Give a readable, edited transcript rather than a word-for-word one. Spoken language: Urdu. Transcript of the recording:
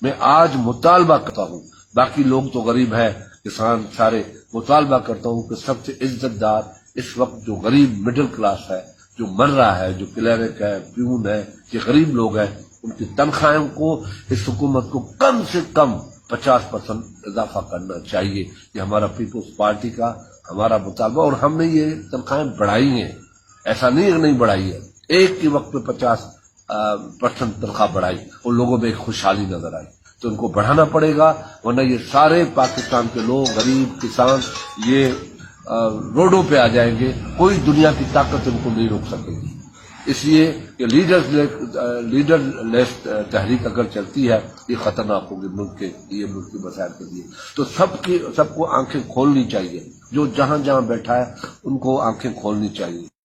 میں آج مطالبہ کرتا ہوں، باقی لوگ تو غریب ہیں، کسان سارے، مطالبہ کرتا ہوں کہ سب سے عزت دار اس وقت جو غریب مڈل کلاس ہے، جو مر رہا ہے، جو کلرک ہے، پیون ہے، یہ غریب لوگ ہیں، ان کی تنخواہوں کو اس حکومت کو کم سے کم 50% اضافہ کرنا چاہیے۔ یہ ہمارا پیپلز پارٹی کا ہمارا مطالبہ، اور ہم نے یہ تنخواہیں بڑھائی ہیں، ایسا نہیں نہیں بڑھائی ہے، ایک کے وقت میں 50% تنخواہ بڑھائی اور لوگوں میں ایک خوشحالی نظر آئی، تو ان کو بڑھانا پڑے گا، ورنہ یہ سارے پاکستان کے لوگ، غریب، کسان، یہ روڈوں پہ آ جائیں گے، کوئی دنیا کی طاقت ان کو نہیں روک سکے گی۔ اس لیے کہ لیڈر لیس تحریک اگر چلتی ہے، یہ خطرناک ہوگی ملک کے لیے، ملک کے مسائل کے لیے۔ تو سب کو آنکھیں کھولنی چاہیے، جو جہاں جہاں بیٹھا ہے ان کو آنکھیں کھولنی چاہیے۔